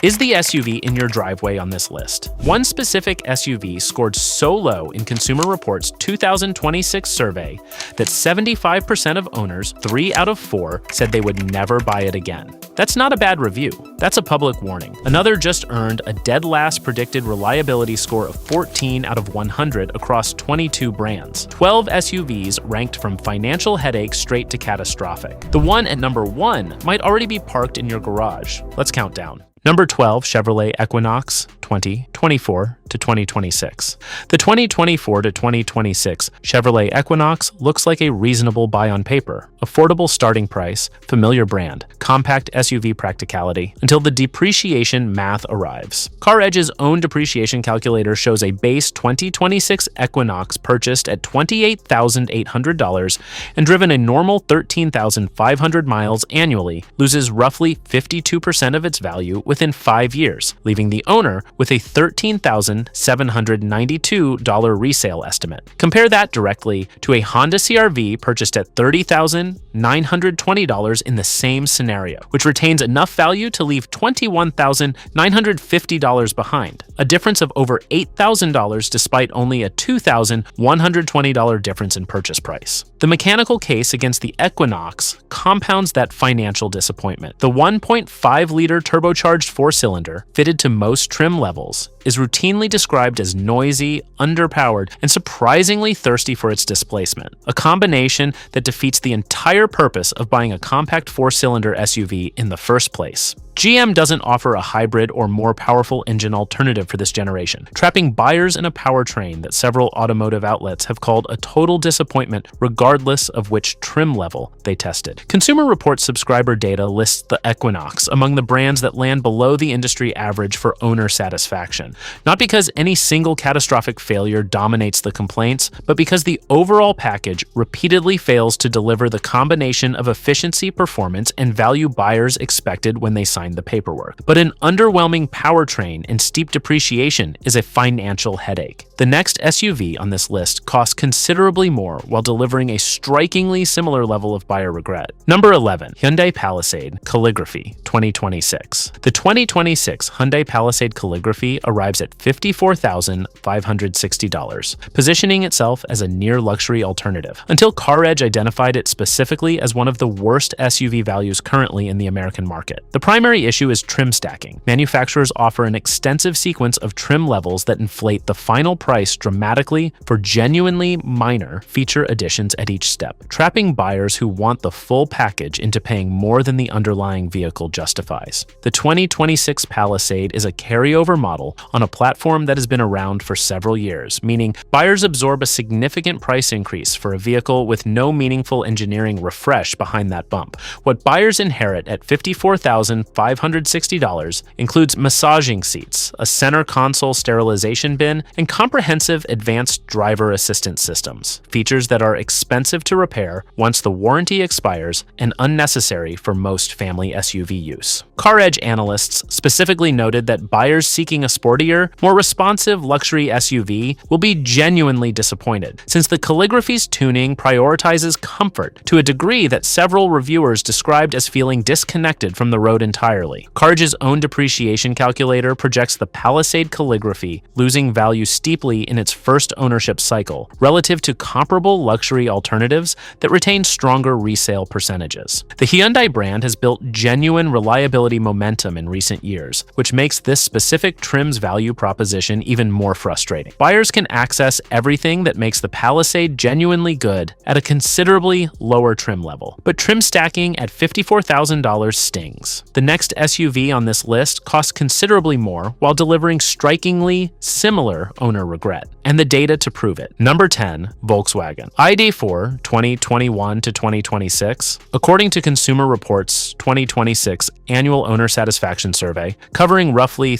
Is the SUV in your driveway on this list? One specific SUV scored so low in Consumer Reports' 2026 survey that 75% of owners, 3 out of 4, said they would never buy it again. That's not a bad review. That's a public warning. Another just earned a dead last predicted reliability score of 14 out of 100 across 22 brands. 12 SUVs ranked from financial headache straight to catastrophic. The one at number 1 might already be parked in your garage. Let's count down. Number 12, Chevrolet Equinox 2024 to 2026. The 2024 to 2026 Chevrolet Equinox looks like a reasonable buy on paper. Affordable starting price, familiar brand, compact SUV practicality, until the depreciation math arrives. CarEdge's own depreciation calculator shows a base 2026 Equinox purchased at $28,800 and driven a normal 13,500 miles annually loses roughly 52% of its value within 5 years, leaving the owner with a $13,792 resale estimate. Compare that directly to a Honda CR-V purchased at $30,920 in the same scenario, which retains enough value to leave $21,950 behind, a difference of over $8,000 despite only a $2,120 difference in purchase price. The mechanical case against the Equinox compounds that financial disappointment. The 1.5-liter turbocharged 4-cylinder, fitted to most trim levels, is routinely described as noisy, underpowered, and surprisingly thirsty for its displacement, a combination that defeats the entire purpose of buying a compact 4-cylinder SUV in the first place. GM doesn't offer a hybrid or more powerful engine alternative for this generation, trapping buyers in a powertrain that several automotive outlets have called a total disappointment regardless of which trim level they tested. Consumer Reports subscriber data lists the Equinox among the brands that land below the industry average for owner satisfaction, not because any single catastrophic failure dominates the complaints, but because the overall package repeatedly fails to deliver the combination of efficiency, performance, and value buyers expected when they sign the paperwork. But an underwhelming powertrain and steep depreciation is a financial headache. The next SUV on this list costs considerably more while delivering a strikingly similar level of buyer regret. Number 11, Hyundai Palisade Calligraphy 2026. The 2026 Hyundai Palisade Calligraphy arrives at $54,560, positioning itself as a near-luxury alternative, until CarEdge identified it specifically as one of the worst SUV values currently in the American market. The primary issue is trim stacking. Manufacturers offer an extensive sequence of trim levels that inflate the final price dramatically for genuinely minor feature additions at each step, trapping buyers who want the full package into paying more than the underlying vehicle justifies. The 2026 Palisade is a carryover model on a platform that has been around for several years, meaning buyers absorb a significant price increase for a vehicle with no meaningful engineering refresh behind that bump. What buyers inherit at $54,560 includes massaging seats, a center console sterilization bin, and comprehensive advanced driver assistance systems, features that are expensive to repair once the warranty expires and unnecessary for most family SUV use. CarEdge analysts specifically noted that buyers seeking a sportier, more responsive luxury SUV will be genuinely disappointed, since the Calligraphy's tuning prioritizes comfort to a degree that several reviewers described as feeling disconnected from the road entirely. CarEdge's own depreciation calculator projects the Palisade Calligraphy losing value steeply in its first ownership cycle relative to comparable luxury alternatives that retain stronger resale percentages. The Hyundai brand has built genuine reliability momentum in recent years, which makes this specific trim's value proposition even more frustrating. Buyers can access everything that makes the Palisade genuinely good at a considerably lower trim level, but trim stacking at $54,000 stings. The next SUV on this list costs considerably more while delivering strikingly similar owner regret, and the data to prove it. Number 10, Volkswagen ID.4 2021 to 2026. According to Consumer Reports' 2026 Annual Owner Satisfaction Survey, covering roughly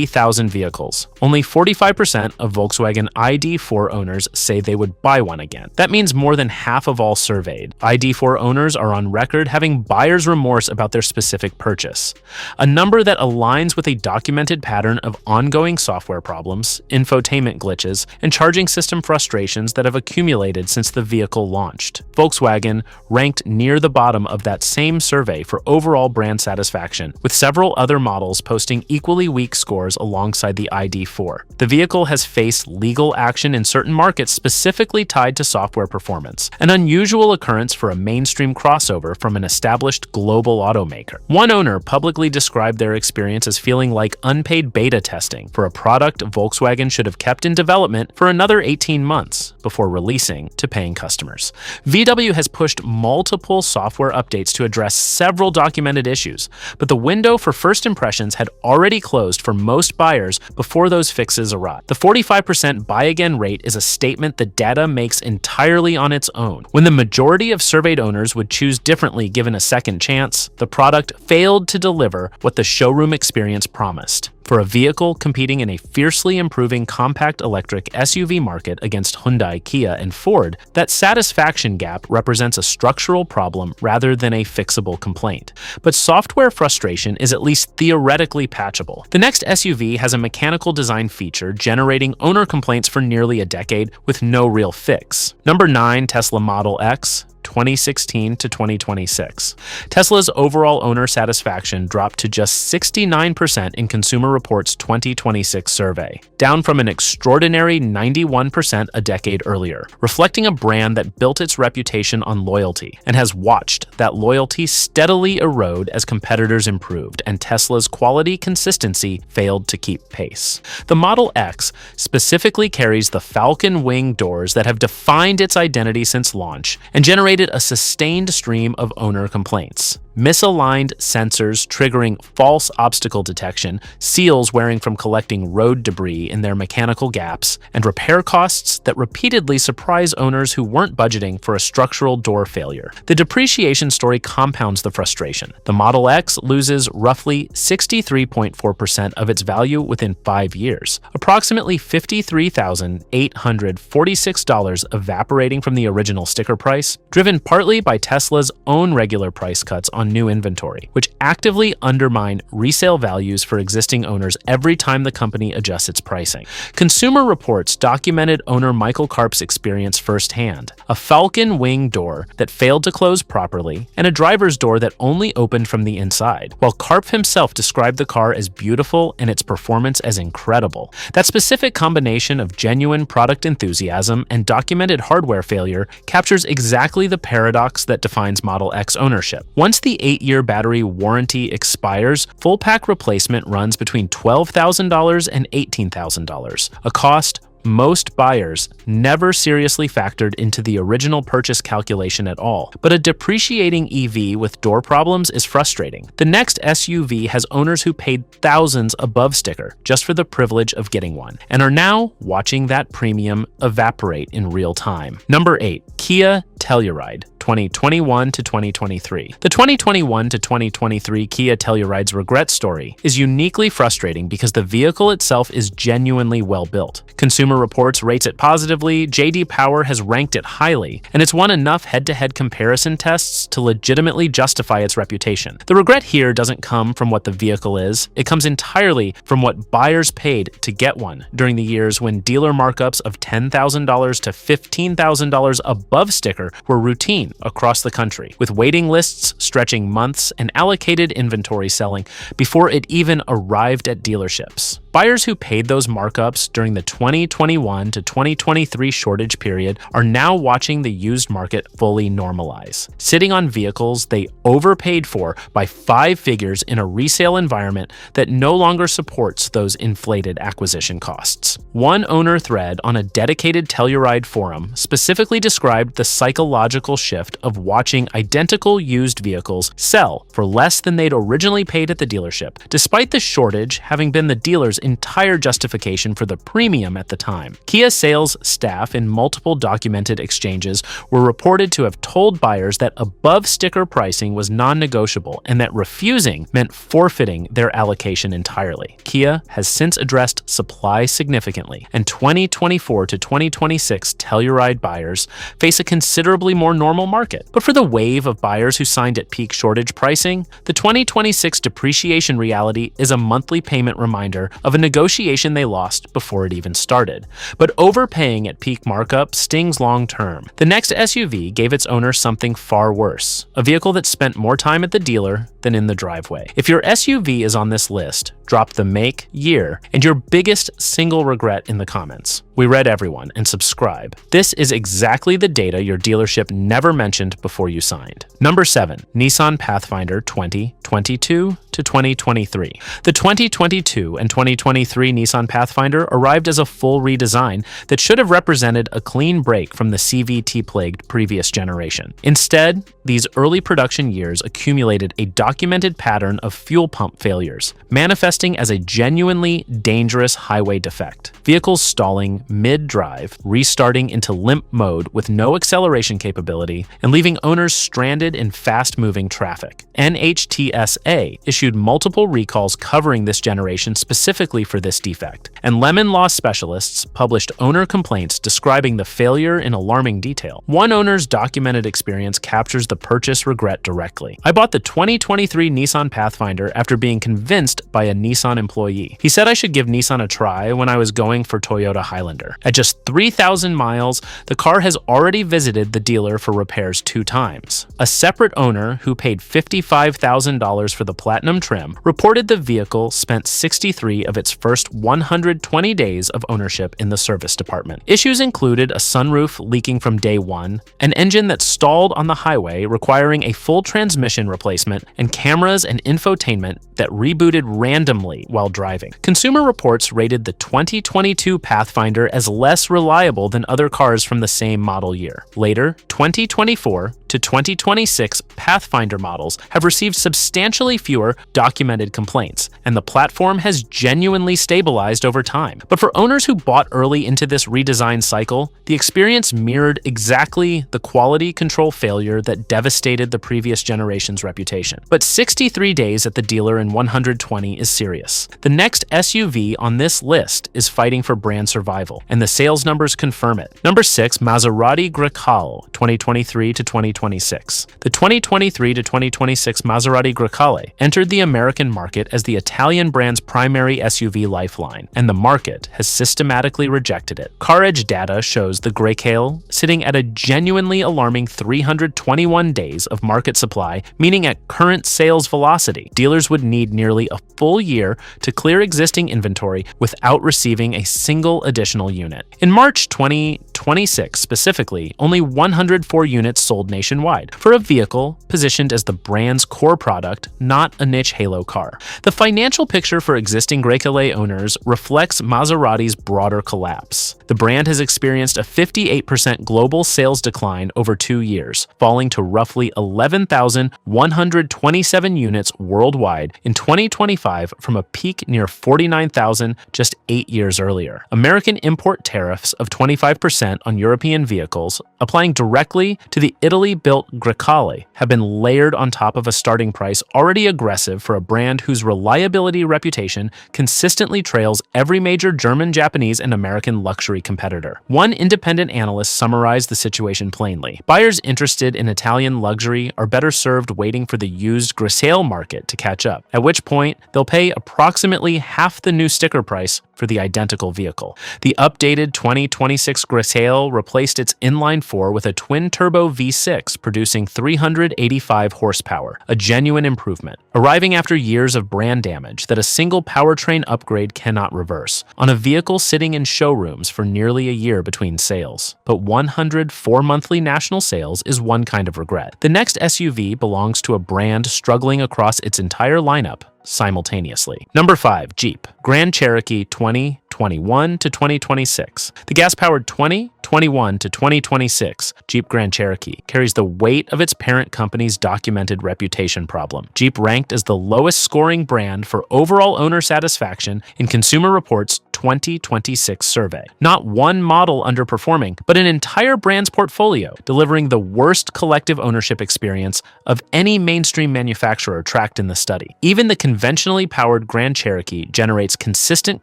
80,000 vehicles. Only 45% of Volkswagen ID.4 owners say they would buy one again. That means more than half of all surveyed. ID.4 owners are on record having buyer's remorse about their specific purchase, a number that aligns with a documented pattern of ongoing software problems, infotainment glitches, and charging system frustrations that have accumulated since the vehicle launched. Volkswagen ranked near the bottom of that same survey for overall brand satisfaction, with several other models posting equally weak scores alongside the ID.4. The vehicle has faced legal action in certain markets specifically tied to software performance, an unusual occurrence for a mainstream crossover from an established global automaker. One owner publicly described their experience as feeling like unpaid beta testing for a product Volkswagen should have kept in development for another 18 months before releasing to paying customers. VW has pushed multiple software updates to address several documented issues, but the window for first impressions had already closed for most buyers before those fixes arrived. The 45% buy-again rate is a statement the data makes entirely on its own. When the majority of surveyed owners would choose differently given a second chance, the product failed to deliver what the showroom experience promised. For a vehicle competing in a fiercely improving compact electric SUV market against Hyundai, Kia, and Ford, that satisfaction gap represents a structural problem rather than a fixable complaint. But software frustration is at least theoretically patchable. The next SUV has a mechanical design feature generating owner complaints for nearly a decade with no real fix. Number 9, Tesla Model X. 2016 to 2026. Tesla's overall owner satisfaction dropped to just 69% in Consumer Reports' 2026 survey, down from an extraordinary 91% a decade earlier, reflecting a brand that built its reputation on loyalty and has watched that loyalty steadily erode as competitors improved and Tesla's quality consistency failed to keep pace. The Model X specifically carries the Falcon wing doors that have defined its identity since launch and generated a sustained stream of owner complaints. Misaligned sensors triggering false obstacle detection, seals wearing from collecting road debris in their mechanical gaps, and repair costs that repeatedly surprise owners who weren't budgeting for a structural door failure. The depreciation story compounds the frustration. The Model X loses roughly 63.4% of its value within 5 years, approximately $53,846 evaporating from the original sticker price, driven partly by Tesla's own regular price cuts on new inventory, which actively undermine resale values for existing owners every time the company adjusts its pricing. Consumer Reports documented owner Michael Karp's experience firsthand: a Falcon wing door that failed to close properly, and a driver's door that only opened from the inside, while Karp himself described the car as beautiful and its performance as incredible. That specific combination of genuine product enthusiasm and documented hardware failure captures exactly the paradox that defines Model X ownership. Once the 8-year battery warranty expires, full pack replacement runs between $12,000 and $18,000, a cost most buyers never seriously factored into the original purchase calculation at all. But a depreciating EV with door problems is frustrating. The next SUV has owners who paid thousands above sticker just for the privilege of getting one, and are now watching that premium evaporate in real time. Number 8, Kia Telluride. 2021 to 2023. The 2021 to 2023 Kia Telluride's regret story is uniquely frustrating because the vehicle itself is genuinely well built. Consumer Reports rates it positively, J.D. Power has ranked it highly, and it's won enough head-to-head comparison tests to legitimately justify its reputation. The regret here doesn't come from what the vehicle is, it comes entirely from what buyers paid to get one during the years when dealer markups of $10,000 to $15,000 above sticker were routine across the country, with waiting lists stretching months and allocated inventory selling before it even arrived at dealerships. Buyers who paid those markups during the 2021 to 2023 shortage period are now watching the used market fully normalize, sitting on vehicles they overpaid for by 5 figures in a resale environment that no longer supports those inflated acquisition costs. One owner thread on a dedicated Telluride forum specifically described the psychological shift of watching identical used vehicles sell for less than they'd originally paid at the dealership, despite the shortage having been the dealer's entire justification for the premium at the time. Kia sales staff in multiple documented exchanges were reported to have told buyers that above-sticker pricing was non-negotiable and that refusing meant forfeiting their allocation entirely. Kia has since addressed supply significantly, and 2024 to 2026 Telluride buyers face a considerably more normal market. But for the wave of buyers who signed at peak shortage pricing, the 2026 depreciation reality is a monthly payment reminder of a negotiation they lost before it even started. But overpaying at peak markup stings long term. The next SUV gave its owner something far worse, a vehicle that spent more time at the dealer than in the driveway. If your SUV is on this list, drop the make, year, and your biggest single regret in the comments. We read everyone, and subscribe. This is exactly the data your dealership never mentioned before you signed. Number 7. Nissan Pathfinder 2022 to 2023. The 2022 and 2023 Nissan Pathfinder arrived as a full redesign that should have represented a clean break from the CVT-plagued previous generation. Instead, these early production years accumulated a documented pattern of fuel pump failures, manifesting as a genuinely dangerous highway defect. Vehicles stalling mid-drive, restarting into limp mode with no acceleration capability, and leaving owners stranded in fast-moving traffic. NHTSA issued multiple recalls covering this generation specifically for this defect, and lemon law specialists published owner complaints describing the failure in alarming detail. One owner's documented experience captures the purchase regret directly. "I bought the 2023 Nissan Pathfinder after being convinced by a Nissan employee. He said I should give Nissan a try when I was going for Toyota Highlander. At just 3,000 miles, the car has already visited the dealer for repairs 2 times. A separate owner who paid $55,000 for the Platinum trim reported the vehicle spent 63 of its first 120 days of ownership in the service department. Issues included a sunroof leaking from day one, an engine that stalled on the highway requiring a full transmission replacement, and cameras and infotainment that rebooted randomly while driving. Consumer Reports rated the 2022 Pathfinder as less reliable than other cars from the same model year. Later, 2024 to 2026 Pathfinder models have received substantially fewer documented complaints, and the platform has genuinely stabilized over time. But for owners who bought early into this redesign cycle, the experience mirrored exactly the quality control failure that devastated the previous generation's reputation. But 63 days at the dealer in 120 is serious. The next SUV on this list is fighting for brand survival, and the sales numbers confirm it. Number 6, Maserati Grecale, 2023 to 2026. The 2023 to 2026 Maserati Grecale entered the American market as the Italian brand's primary SUV lifeline, and the market has systematically rejected it. CarEdge data shows the Grecale sitting at a genuinely alarming 321 days of market supply, meaning at current sales velocity, dealers would need nearly a full year to clear existing inventory without receiving a single additional unit. In March 2026 specifically, only 104 units sold nationwide for a vehicle positioned as the brand's core product, not a niche halo car. The financial picture for existing Grecale owners reflects Maserati's broader collapse. The brand has experienced a 58% global sales decline over 2 years, falling to roughly 11,127 units worldwide in 2025 from a peak near 49,000 just 8 years earlier. American import tariffs of 25% on European vehicles, applying directly to the Italy-built Grecale, have been layered on top of a starting price already aggressive for a brand whose reliability reputation consistently trails every major German, Japanese, and American luxury competitor. One independent analyst summarized the situation plainly. Buyers interested in Italian luxury are better served waiting for the used Grecale market to catch up, at which point they'll pay approximately half the new sticker price for the identical vehicle. The updated 2026 Grecale replaced its inline-4 with a twin-turbo V6 producing 385 horsepower, a genuine improvement, arriving after years of brand damage that a single powertrain upgrade cannot reverse, on a vehicle sitting in showrooms for nearly a year between sales. But 104 monthly national sales is one kind of regret. The next SUV belongs to a brand struggling across its entire lineup simultaneously. Number 5. Jeep Grand Cherokee 2021 to 2026. The gas-powered 2021 to 2026 Jeep Grand Cherokee carries the weight of its parent company's documented reputation problem. Jeep ranked as the lowest scoring brand for overall owner satisfaction in Consumer Reports' 2026 survey. Not one model underperforming, but an entire brand's portfolio delivering the worst collective ownership experience of any mainstream manufacturer tracked in the study. Even the conventionally powered Grand Cherokee generates consistent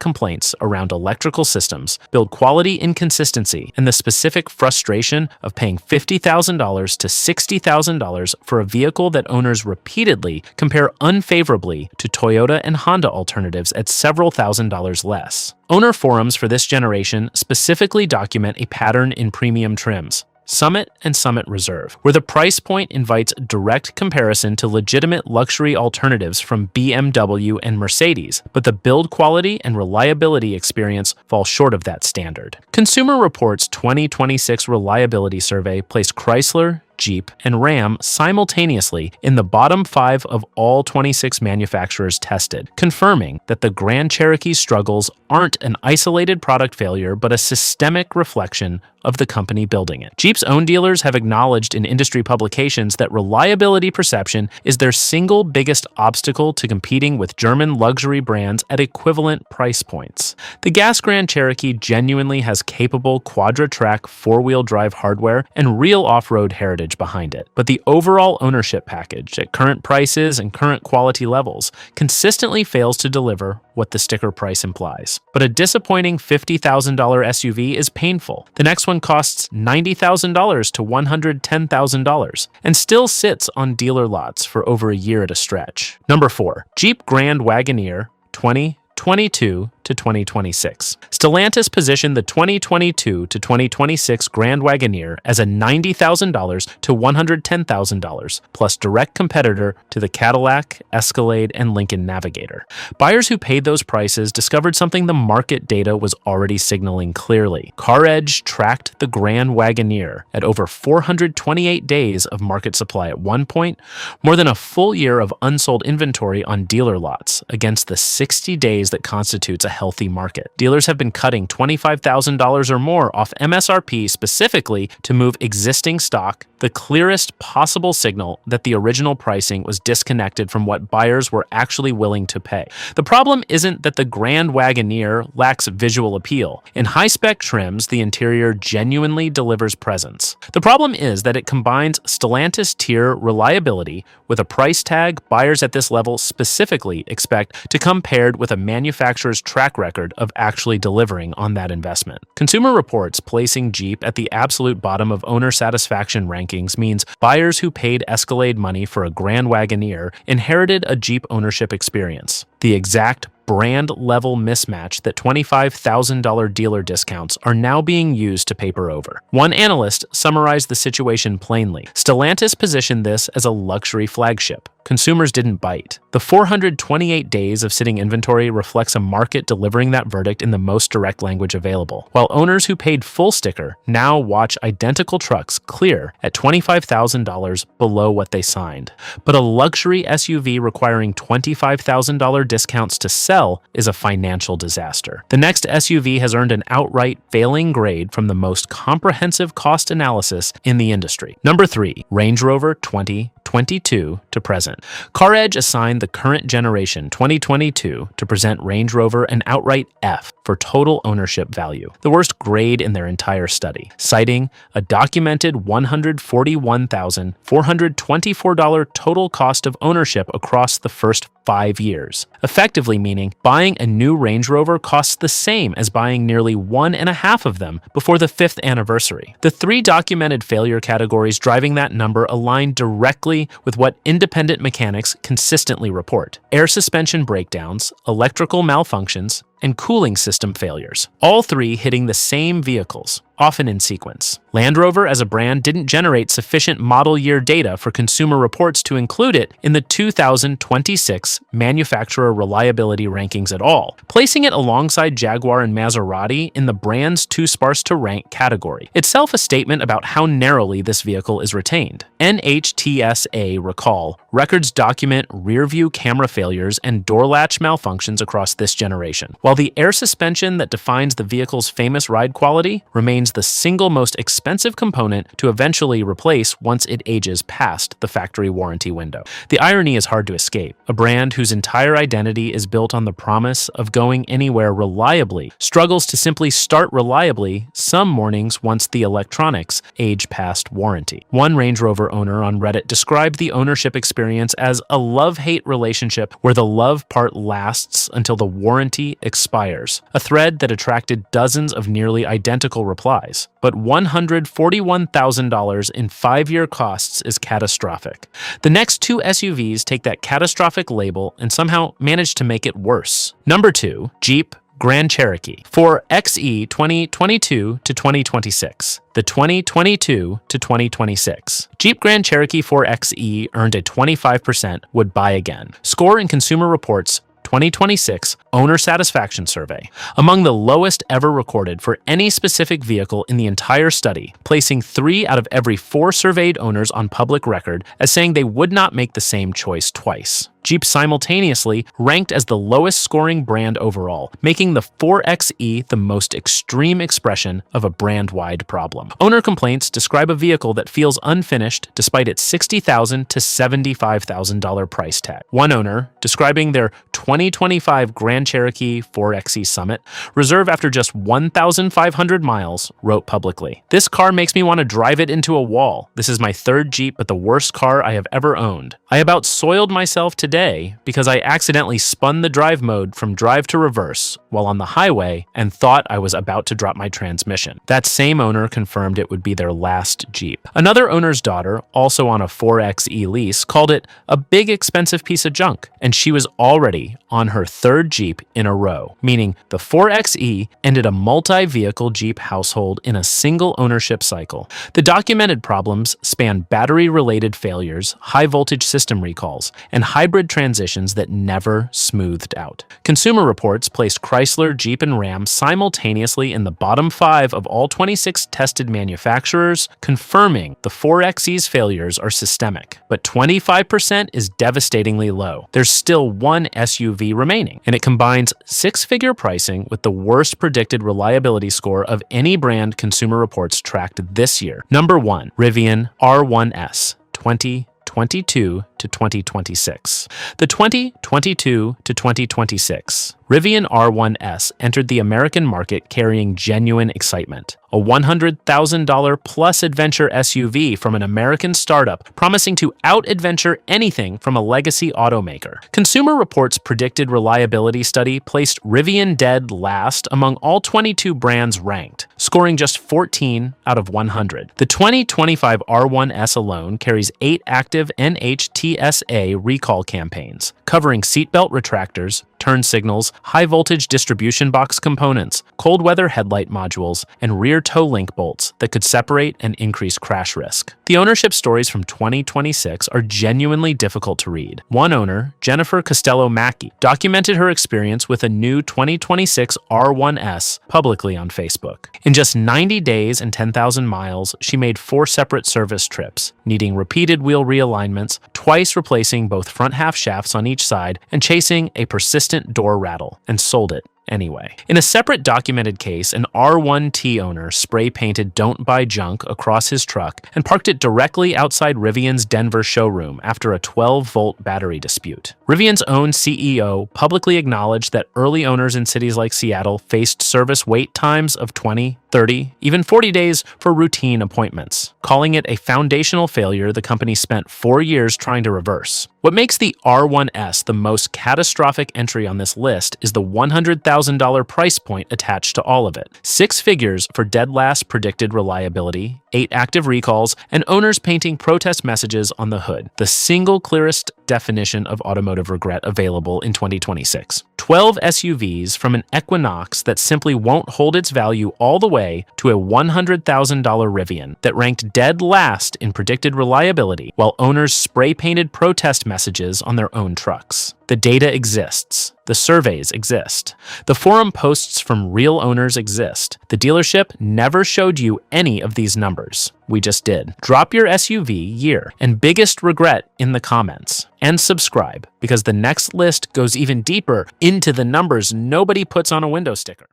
complaints around electrical systems, build quality inconsistency, and the specific frustration of paying $50,000 to $60,000 for a vehicle that owners repeatedly compare unfavorably to Toyota and Honda alternatives at several $1,000s less. Owner forums for this generation specifically document a pattern in premium trims, Summit and Summit Reserve, where the price point invites direct comparison to legitimate luxury alternatives from BMW and Mercedes, but the build quality and reliability experience fall short of that standard. Consumer Reports' 2026 reliability survey placed Chrysler, Jeep, and Ram simultaneously in the bottom 5 of all 26 manufacturers tested, confirming that the Grand Cherokee's struggles aren't an isolated product failure but a systemic reflection of the company building it. Jeep's own dealers have acknowledged in industry publications that reliability perception is their single biggest obstacle to competing with German luxury brands at equivalent price points. The gas Grand Cherokee genuinely has capable quadra-track four-wheel drive hardware and real off-road heritage behind it, but the overall ownership package at current prices and current quality levels consistently fails to deliver what the sticker price implies. But a disappointing $50,000 SUV is painful. The next one costs $90,000 to $110,000 and still sits on dealer lots for over a year at a stretch. Number 4. Jeep Grand Wagoneer 2022 to 2026. Stellantis positioned the 2022 to 2026 Grand Wagoneer as a $90,000 to $110,000 plus direct competitor to the Cadillac, Escalade, and Lincoln Navigator. Buyers who paid those prices discovered something the market data was already signaling clearly. CarEdge tracked the Grand Wagoneer at over 428 days of market supply at one point, more than a full year of unsold inventory on dealer lots against the 60 days that constitutes a healthy market. Dealers have been cutting $25,000 or more off MSRP specifically to move existing stock, the clearest possible signal that the original pricing was disconnected from what buyers were actually willing to pay. The problem isn't that the Grand Wagoneer lacks visual appeal. In high-spec trims, the interior genuinely delivers presence. The problem is that it combines Stellantis tier reliability with a price tag buyers at this level specifically expect to come paired with a manufacturer's track record of actually delivering on that investment. Consumer Reports placing Jeep at the absolute bottom of owner satisfaction rankings means buyers who paid Escalade money for a Grand Wagoneer inherited a Jeep ownership experience. The exact brand-level mismatch that $25,000 dealer discounts are now being used to paper over. One analyst summarized the situation plainly. Stellantis positioned this as a luxury flagship. Consumers didn't bite. The 428 days of sitting inventory reflects a market delivering that verdict in the most direct language available, while owners who paid full sticker now watch identical trucks clear at $25,000 below what they signed. But a luxury SUV requiring $25,000 discounts to sell is a financial disaster. The next SUV has earned an outright failing grade from the most comprehensive cost analysis in the industry. Number 3. Range Rover 2022 to present. CarEdge assigned the current generation 2022 to present Range Rover an outright F for total ownership value, the worst grade in their entire study, citing a documented $141,424 total cost of ownership across the first 5 years, effectively meaning buying a new Range Rover costs the same as buying nearly 1.5 of them before the 5th anniversary. The 3 documented failure categories driving that number align directly with what independent mechanics consistently report: air suspension breakdowns, electrical malfunctions, and cooling system failures, all 3 hitting the same vehicles. often in sequence. Land Rover as a brand didn't generate sufficient model year data for Consumer Reports to include it in the 2026 manufacturer reliability rankings at all, placing it alongside Jaguar and Maserati in the brands too sparse to rank category, itself a statement about how narrowly this vehicle is retained. NHTSA recall records document rear-view camera failures and door latch malfunctions across this generation, while the air suspension that defines the vehicle's famous ride quality remains the single most expensive component to eventually replace once it ages past the factory warranty window. The irony is hard to escape. A brand whose entire identity is built on the promise of going anywhere reliably struggles to simply start reliably some mornings once the electronics age past warranty. One Range Rover owner on Reddit described the ownership experience as a love-hate relationship where the love part lasts until the warranty expires, a thread that attracted dozens of nearly identical replies. But $141,000 in 5-year costs is catastrophic. The next two SUVs take that catastrophic label and somehow manage to make it worse. Number 2, Jeep Grand Cherokee 4xe 2022 to 2026. The 2022 to 2026. Jeep Grand Cherokee 4xe earned a 25% would buy again score in Consumer Reports' 2026 Owner Satisfaction Survey, among the lowest ever recorded for any specific vehicle in the entire study, placing 3 out of every 4 surveyed owners on public record as saying they would not make the same choice twice. Jeep simultaneously ranked as the lowest scoring brand overall, making the 4xe the most extreme expression of a brand-wide problem. Owner complaints describe a vehicle that feels unfinished despite its $60,000 to $75,000 price tag. One owner, describing their 2025 Grand Cherokee 4xe Summit, reserve after just 1,500 miles, wrote publicly, "This car makes me want to drive it into a wall. This is my 3rd Jeep, but the worst car I have ever owned. I about soiled myself today because I accidentally spun the drive mode from drive to reverse while on the highway and thought I was about to drop my transmission." That same owner confirmed it would be their last Jeep. Another owner's daughter, also on a 4xe lease, called it a big expensive piece of junk, and she was already on her 3rd Jeep in a row, meaning the 4xe ended a multi-vehicle Jeep household in a single ownership cycle. The documented problems span battery-related failures, high-voltage system recalls, and hybrid transitions that never smoothed out. Consumer Reports placed Chrysler, Jeep, and Ram simultaneously in the bottom 5 of all 26 tested manufacturers, confirming the 4xe's failures are systemic. But 25% is devastatingly low. There's still one SUV remaining, and it combines 6-figure pricing with the worst predicted reliability score of any brand Consumer Reports tracked this year. Number 1, Rivian R1S 2022 to 2026. The 2022 to 2026 Rivian R1S entered the American market carrying genuine excitement. A $100,000 plus adventure SUV from an American startup promising to out-adventure anything from a legacy automaker. Consumer Reports' predicted reliability study placed Rivian dead last among all 22 brands ranked, scoring just 14 out of 100. The 2025 R1S alone carries 8 active NHTSA recall campaigns, covering seatbelt retractors, turn signals, high-voltage distribution box components, cold weather headlight modules, and rear toe link bolts that could separate and increase crash risk. The ownership stories from 2026 are genuinely difficult to read. One owner, Jennifer Costello-Mackey, documented her experience with a new 2026 R1S publicly on Facebook. In just 90 days and 10,000 miles, she made 4 separate service trips, needing repeated wheel realignments, twice replacing both front half shafts on each side, and chasing a persistent door rattle, and sold it anyway. In a separate documented case, an R1T owner spray painted "Don't Buy Junk" across his truck and parked it directly outside Rivian's Denver showroom after a 12-volt battery dispute. Rivian's own CEO publicly acknowledged that early owners in cities like Seattle faced service wait times of 20, 30, even 40 days for routine appointments. Calling it a foundational failure the company spent 4 years trying to reverse. What makes the R1S the most catastrophic entry on this list is the $100,000 price point attached to all of it. 6 figures for dead last predicted reliability, 8 active recalls, and owners painting protest messages on the hood. The single clearest definition of automotive regret available in 2026. 12 SUVs from an Equinox that simply won't hold its value all the way to a $100,000 Rivian that ranked dead last in predicted reliability while owners spray-painted protest messages on their own trucks. The data exists. The surveys exist. The forum posts from real owners exist. The dealership never showed you any of these numbers. We just did. Drop your SUV, year, and biggest regret in the comments. And subscribe, because the next list goes even deeper into the numbers nobody puts on a window sticker.